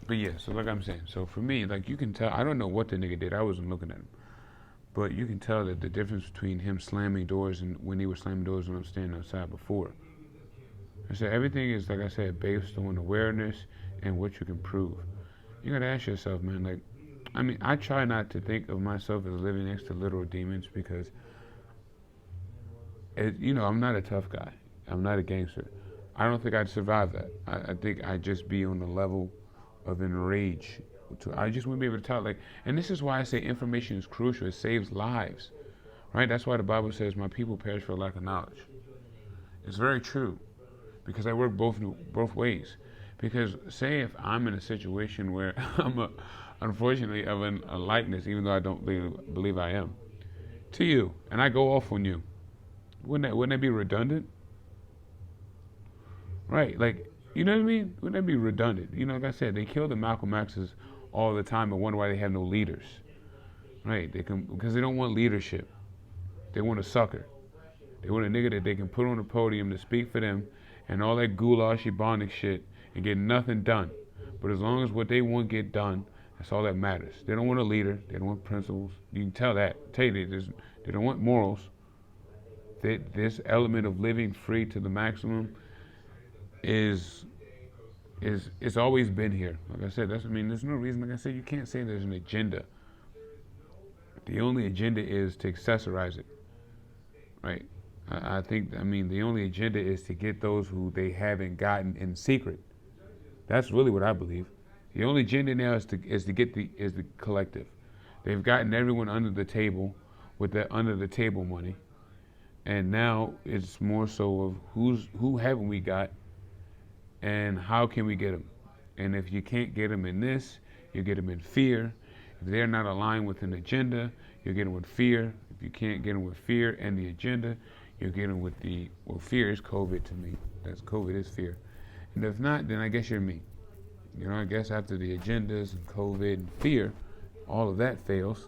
But yeah, so like I'm saying, so for me, like you can tell, I don't know what the nigga did. I wasn't looking at him. But you can tell that the difference between him slamming doors and when he was slamming doors when I'm standing outside before. I said everything is, like I said, based on awareness and what you can prove. You gotta ask yourself, man, like, I mean, I try not to think of myself as living next to literal demons because, I'm not a tough guy. I'm not a gangster. I don't think I'd survive that. I think I'd just be on the level of enrage. I just wouldn't be able to tell. Like, and this is why I say information is crucial. It saves lives, right? That's why the Bible says, "My people perish for lack of knowledge." It's very true because I work both ways. Because say if I'm in a situation where unfortunately of a likeness, even though I don't believe I am, to you, and I go off on you, wouldn't that be redundant? Right, like, you know what I mean? Wouldn't that be redundant? Like I said, they kill the Malcolm X's all the time and wonder why they have no leaders. Right, because they don't want leadership. They want a sucker. They want a nigga that they can put on the podium to speak for them and all that goulash ebonic shit and get nothing done. But as long as what they want get done, that's all that matters. They don't want a leader. They don't want principles. You can tell that. Tell you they don't want morals. This element of living free to the maximum is it's always been here. Like I said, there's no reason. Like I said, you can't say there's an agenda. The only agenda is to accessorize it, right? I think the only agenda is to get those who they haven't gotten in secret. That's really what I believe. The only agenda now is to get the collective. They've gotten everyone under the table with that under the table money, and now it's more so of who haven't we got, and how can we get them? And if you can't get them in this, you get them in fear. If they're not aligned with an agenda, you get them with fear. If you can't get them with fear and the agenda, you get them with fear is COVID to me. That's COVID is fear. And if not, then I guess you're me. I guess after the agendas and COVID and fear, all of that fails,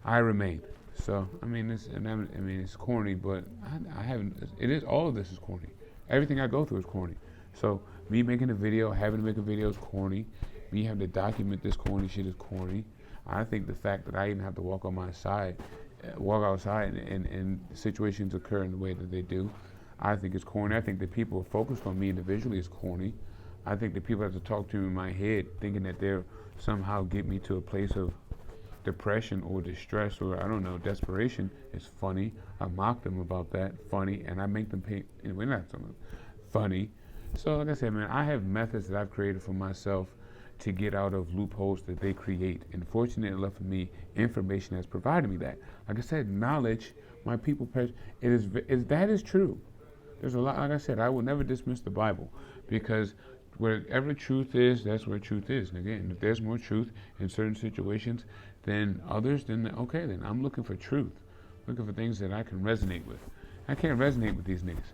I remain. So, it's corny, but I haven't, it is, all of this is corny. Everything I go through is corny. So, me making a video, having to make a video is corny. Me having to document this corny shit is corny. I think the fact that I even have to walk outside and situations occur in the way that they do, I think it's corny. I think that people are focused on me individually is corny. I think that people have to talk to me in my head thinking that they'll somehow get me to a place of depression or distress or, I don't know, desperation is funny. I mock them about that, funny, and I make them pay, and we're not something funny. So like I said, man, I have methods that I've created for myself to get out of loopholes that they create. And fortunately enough for me, information has provided me that. Like I said, knowledge, my people perish. That is true. There's a lot, like I said, I will never dismiss the Bible because wherever truth is, that's where truth is. And again, if there's more truth in certain situations than others, then okay, then I'm looking for truth. Looking for things that I can resonate with. I can't resonate with these niggas.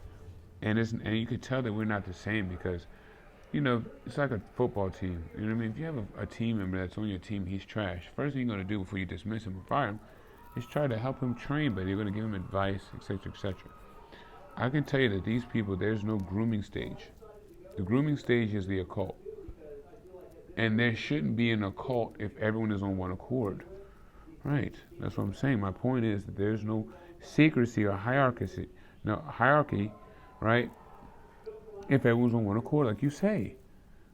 And you can tell that we're not the same because, it's like a football team. You know what I mean? If you have a team member that's on your team, he's trash. First thing you're going to do before you dismiss him or fire him is try to help him train better. You're going to give him advice, etc., etc. I can tell you that these people, there's no grooming stage. The grooming stage is the occult. And there shouldn't be an occult if everyone is on one accord. Right. That's what I'm saying. My point is that there's no secrecy or hierarchy. No hierarchy, right? If everyone's on one accord, like you say.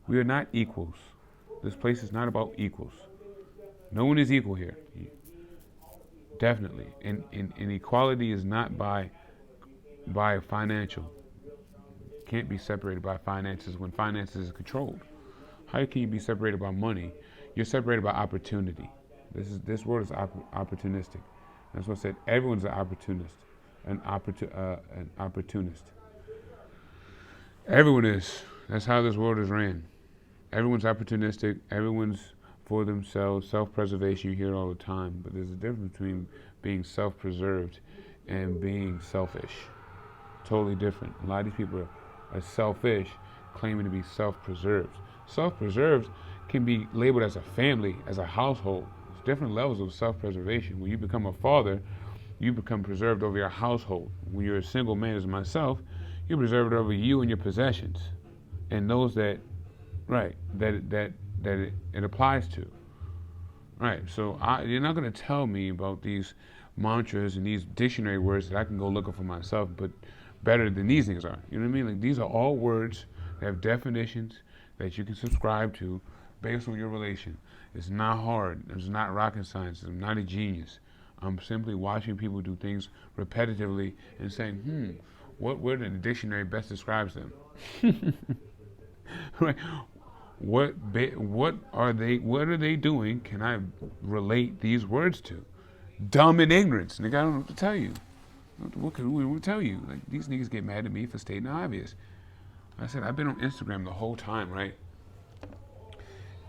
We are not equals. This place is not about equals. No one is equal here. Definitely. And equality is not by financial. Can't be separated by finances when finances is controlled. How can you be separated by money? You're separated by opportunity. This world is opportunistic. That's what I said. Everyone's an opportunist. An opportunist. Everyone is. That's how this world is ran. Everyone's opportunistic. Everyone's for themselves. Self-preservation, you hear it all the time. But there's a difference between being self-preserved and being selfish. Totally different. A lot of these people are selfish, claiming to be self-preserved. Self-preserved can be labeled as a family, as a household. There's different levels of self-preservation. When you become a father, you become preserved over your household. When you're a single man as myself, you're preserved over you and your possessions. And those that it applies to. Right. So you're not going to tell me about these mantras and these dictionary words that I can go looking for myself, but better than these things are. You know what I mean? Like these are all words that have definitions that you can subscribe to based on your relation. It's not hard. It's not rocket science. I'm not a genius. I'm simply watching people do things repetitively and saying, what word in the dictionary best describes them? Right? What are they doing? Can I relate these words to? Dumb and ignorance. Nigga, I don't know what to tell you. What can we tell you? Like these niggas get mad at me for stating the obvious. I said I've been on Instagram the whole time, right?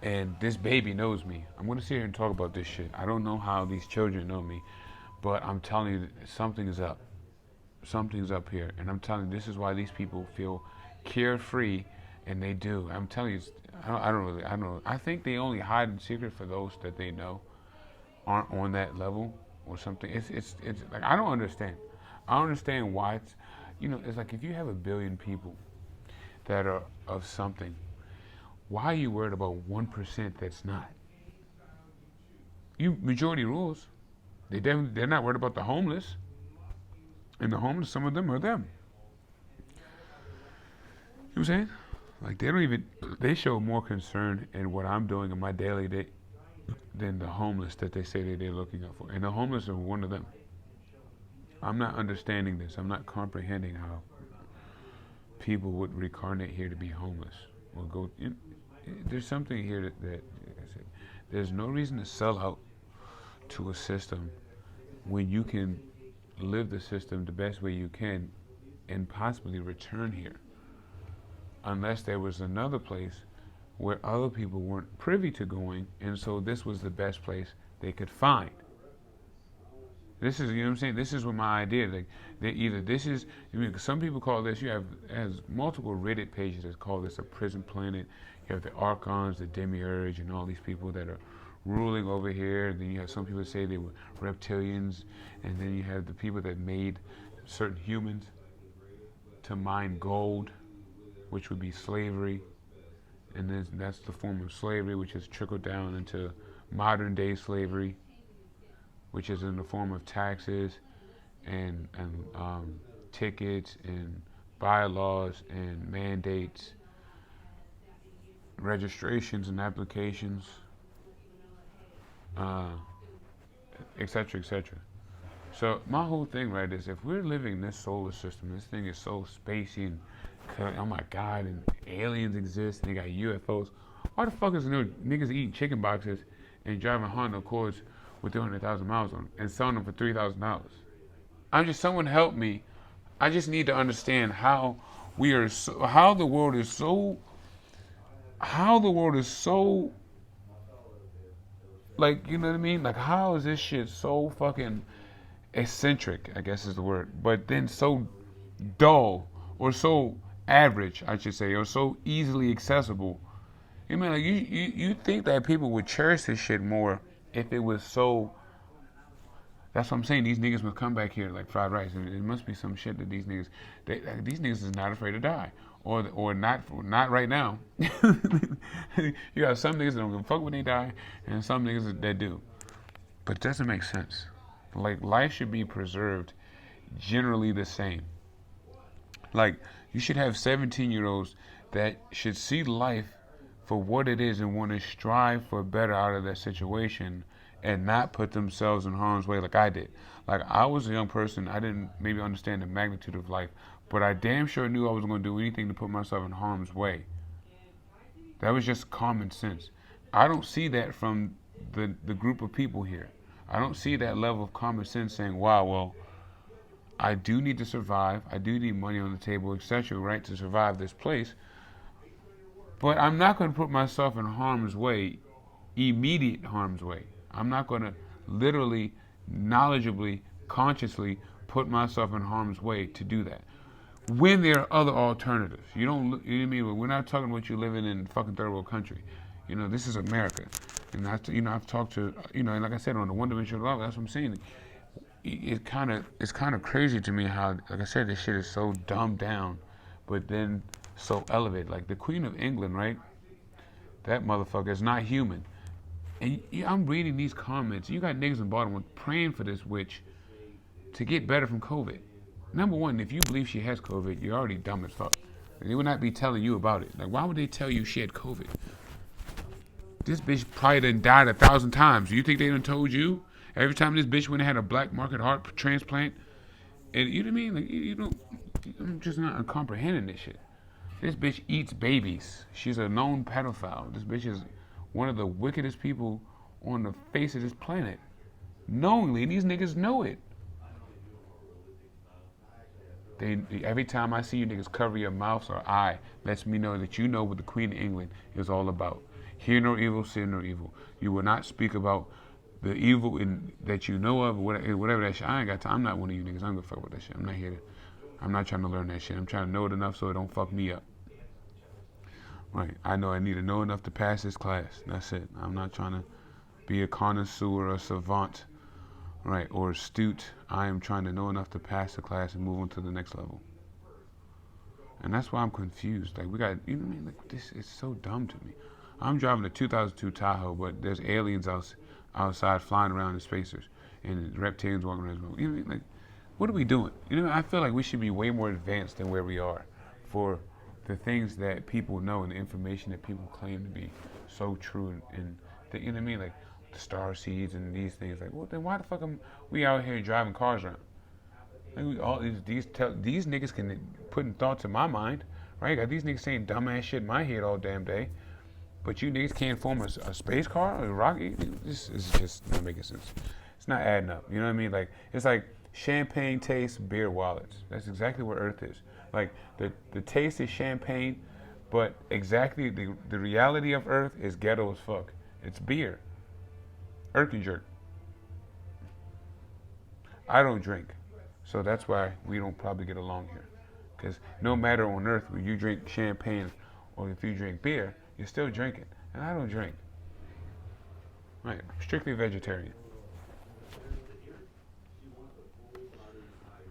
And this baby knows me. I'm gonna sit here and talk about this shit. I don't know how these children know me, but I'm telling you something is up. Something's up here, and I'm telling you this is why these people feel carefree, and they do. I'm telling you, I don't know. I think they only hide in secret for those that they know aren't on that level or something. It's like I don't understand. I don't understand why it's like if you have a billion people that are of something, why are you worried about 1% that's not? You majority rules. They're not worried about the homeless. And the homeless, some of them are them. You know what I'm saying? Like they show more concern in what I'm doing in my daily day than the homeless that they say that they're looking out for. And the homeless are one of them. I'm not understanding this. I'm not comprehending how people would reincarnate here to be homeless. Or there's something here that like I said, there's no reason to sell out to a system when you can live the system the best way you can and possibly return here. Unless there was another place where other people weren't privy to going, and so this was the best place they could find. This is, you know what I'm saying? This is what my idea is. Like, some people call this, has multiple Reddit pages that call this a prison planet. You have the Archons, the Demiurge, and all these people that are ruling over here. And then you have some people that say they were reptilians, and then you have the people that made certain humans to mine gold, which would be slavery. And then that's the form of slavery, which has trickled down into modern day slavery, which is in the form of taxes and tickets and bylaws and mandates, registrations and applications, et cetera, et cetera. So my whole thing, right, is if we're living in this solar system, this thing is so spacey and oh my God, and aliens exist and they got UFOs. Why the fuck is niggas eating chicken boxes and driving Honda Accords with 300,000 miles on them and selling them for $3,000? Someone help me. I just need to understand how the world is so, like, you know what I mean? Like, how is this shit so fucking eccentric, I guess is the word, but then so dull or so average, I should say, or so easily accessible. You mean, like, you think that people would cherish this shit more if it was so. That's what I'm saying. These niggas must come back here like fried rice. And it must be some shit that these niggas is not afraid to die, or not right now. You got some niggas that don't give a fuck when they die, and some niggas that do. But it doesn't make sense. Like, life should be preserved generally the same. Like, you should have 17-year-olds that should see life for what it is and want to strive for better out of that situation and not put themselves in harm's way like I did. Like, I was a young person. I didn't maybe understand the magnitude of life, but I damn sure knew I was going to do anything to put myself in harm's way. That was just common sense. I don't see that from the group of people here. I don't see that level of common sense saying, wow, well, I do need to survive. I do need money on the table, etc., right, to survive this place. But I'm not going to put myself in harm's way, immediate harm's way. I'm not going to literally, knowledgeably, consciously put myself in harm's way to do that. When there are other alternatives. You know what I mean? We're not talking about you living in fucking third world country. You know, this is America. And I've talked to, and like I said, on the one-dimensional level, that's what I'm saying. It's kind of crazy to me how, like I said, this shit is so dumbed down, but then so elevated. Like the Queen of England, right? That motherfucker is not human. And I'm reading these comments. You got niggas in Baltimore praying for this witch to get better from COVID. Number one, if you believe she has COVID, you're already dumb as fuck. They would not be telling you about it. Like, why would they tell you she had COVID? This bitch probably done died 1,000 times. You think they done told you? Every time this bitch went and had a black market heart transplant, and you know what I mean? Like, you don't. I'm just not comprehending this shit. This bitch eats babies. She's a known pedophile. This bitch is one of the wickedest people on the face of this planet. Knowingly, these niggas know it. Every time I see you niggas cover your mouths or eye, lets me know that you know what the Queen of England is all about. Hear no evil, say no evil. You will not speak about the evil that you know of, whatever that shit. I ain't got time. I'm not one of you niggas. I don't give a fuck about that shit. I'm not trying to learn that shit. I'm trying to know it enough so it don't fuck me up. Right. I know I need to know enough to pass this class. That's it. I'm not trying to be a connoisseur or a savant, right, or astute. I am trying to know enough to pass the class and move on to the next level. And that's why I'm confused. Like, we got, you know what I mean? Like, this is so dumb to me. I'm driving a 2002 Tahoe, but there's aliens outside flying around in spacers and reptilians walking around. You know what I mean? Like, what are we doing? You know, I feel like we should be way more advanced than where we are for the things that people know and the information that people claim to be so true and you know what I mean? Like the star seeds and these things. Like, well, then why the fuck am we out here driving cars around? Like, these niggas can put in thoughts in my mind, right? Got these niggas saying dumbass shit in my head all damn day, but you niggas can't form a space car or a rocket. This is just not making sense. It's not adding up. You know what I mean? Like, it's like champagne tastes, beer wallets. That's exactly where Earth is. Like, the taste is champagne, but exactly the reality of Earth is ghetto as fuck. It's beer. Earth and jerk. I don't drink, so that's why we don't probably get along here. Because no matter on Earth, when you drink champagne or if you drink beer, you're still drinking. And I don't drink. Right, strictly vegetarian.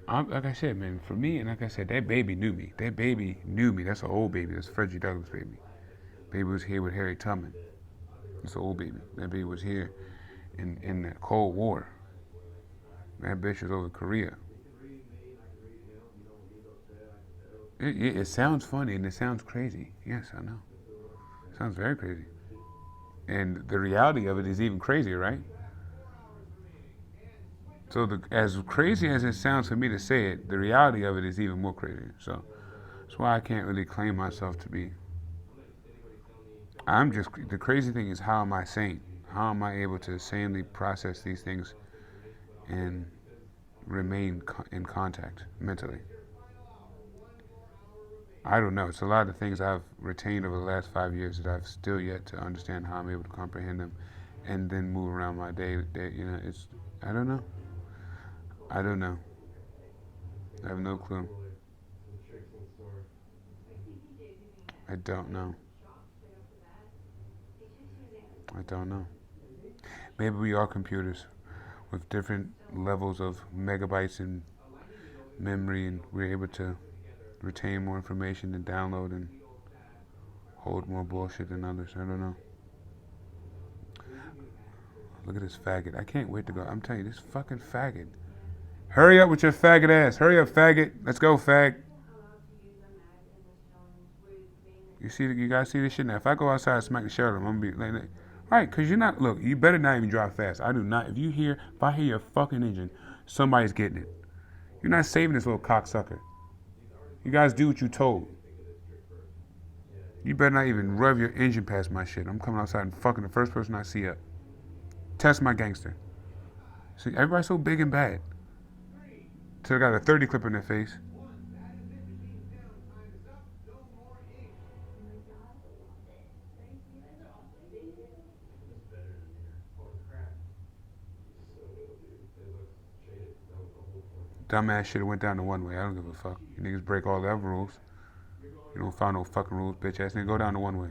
Like I said, man, for me, and like I said, that baby knew me. That baby knew me. That's an old baby. That's Frederick Douglass' baby. Baby was here with Harry Tubman. It's an old baby. That baby was here in the Cold War. That bitch was over Korea. It sounds funny and it sounds crazy. Yes, I know. It sounds very crazy. And the reality of it is even crazier, right? So as crazy as it sounds for me to say it, the reality of it is even more crazy. So that's why I can't really claim myself to be. The crazy thing is, how am I sane? How am I able to sanely process these things and remain in contact mentally? I don't know. It's a lot of things I've retained over the last 5 years that I've still yet to understand how I'm able to comprehend them and then move around my day. I don't know. I don't know. I have no clue. I don't know. I don't know. Maybe we are computers with different levels of megabytes in memory, and we're able to retain more information and download and hold more bullshit than others. I don't know. Look at this faggot. I can't wait to go. I'm telling you, this fucking faggot. Hurry up with your faggot ass. Hurry up, faggot. Let's go, fag. You guys see this shit now? If I go outside and smack the shit out of him, I'm gonna be like, right, because you're not, look, you better not even drive fast. I do not. If I hear your fucking engine, somebody's getting it. You're not saving this little cocksucker. You guys do what you told. You better not even rev your engine past my shit. I'm coming outside and fucking the first person I see up. Test my gangster. See, everybody's so big and bad. Till they got a 30 clip in their face. Dumbass should have went down the one way. I don't give a fuck. You niggas break all the other rules. You don't follow no fucking rules, bitch ass nigga. Go down the one way.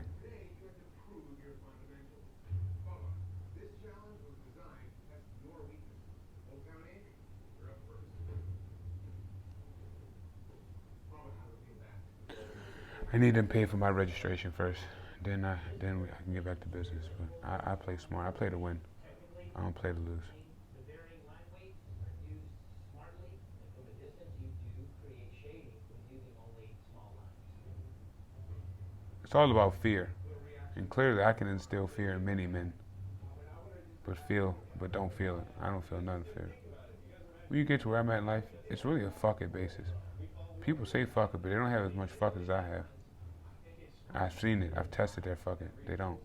I need them to pay for my registration first. I can get back to business. But I play smart. I play to win. I don't play to lose. It's all about fear, and clearly I can instill fear in many men. But don't feel it. I don't feel none fear. When you get to where I'm at in life, it's really a fuck it basis. People say fuck it, but they don't have as much fuck as I have. I've seen it. I've tested their fuck it. They don't.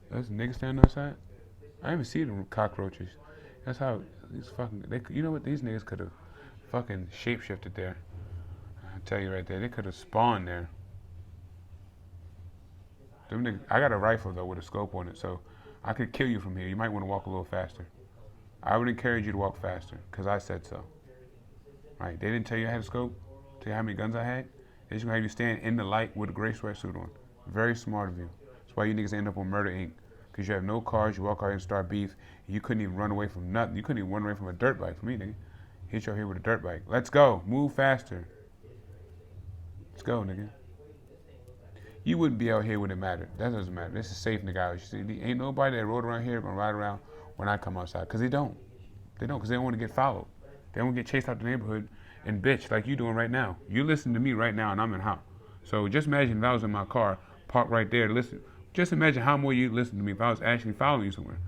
Those niggas standing outside. I even see the cockroaches. That's how these fucking. You know what? These niggas could have fucking shapeshifted there. I tell you right there, they could have spawned there. Them niggas, I got a rifle though with a scope on it, so I could kill you from here. You might want to walk a little faster. I would encourage you to walk faster, because I said so. Right? They didn't tell you I had a scope, tell you how many guns I had. They just gonna have you stand in the light with a gray sweatsuit on. Very smart of you. That's why you niggas end up on Murder Inc. Because you have no cars, you walk out here and start beef, and you couldn't even run away from nothing. You couldn't even run away from a dirt bike from me, nigga. Hit you out here with a dirt bike. Let's go. Move faster. Let's go, nigga. You wouldn't be out here when it mattered. That doesn't matter. This is safe, nigga. You see, ain't nobody that rode around here gonna ride around when I come outside. Because they don't. They don't, because they don't want to get followed. They don't get chased out the neighborhood and bitch like you doing right now. You listen to me right now and I'm in how. So just imagine if I was in my car, parked right there to listen. Just imagine how more you'd listen to me if I was actually following you somewhere.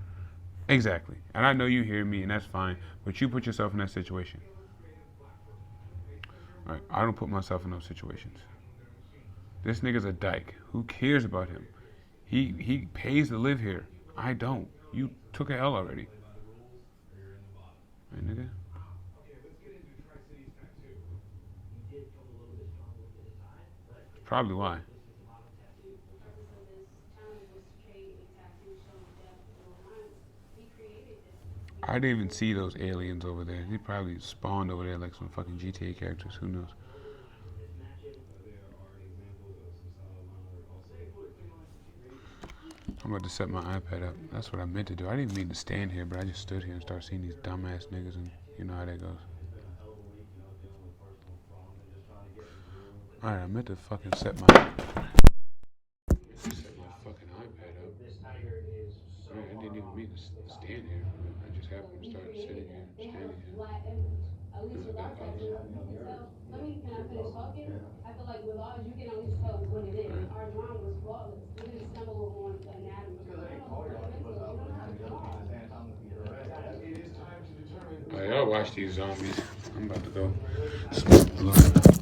Exactly. And I know you hear me and that's fine. But you put yourself in that situation. All right. I don't put myself in those situations. This nigga's a dyke. Who cares about him? He pays to live here. I don't. You took a L already. Right, nigga? Probably why. I didn't even see those aliens over there. They probably spawned over there like some fucking GTA characters. Who knows? I'm about to set my iPad up. That's what I meant to do. I didn't mean to stand here, but I just stood here and started seeing these dumbass niggas, and you know how that goes. Alright, I meant to fucking set my fucking iPad up. Right, I didn't even mean to stand here. I just happened to start sitting here, standing here. At least with our culture, you can tell. Let me, can I finish talking? I feel like with ours, you can at least tell what it is. Our drawing was flawless. We didn't stumble on the anatomy. We don't know the fundamentals. We don't know how to draw. It is time to determine. Y'all watch these zombies. I'm about to go smoke a blunt.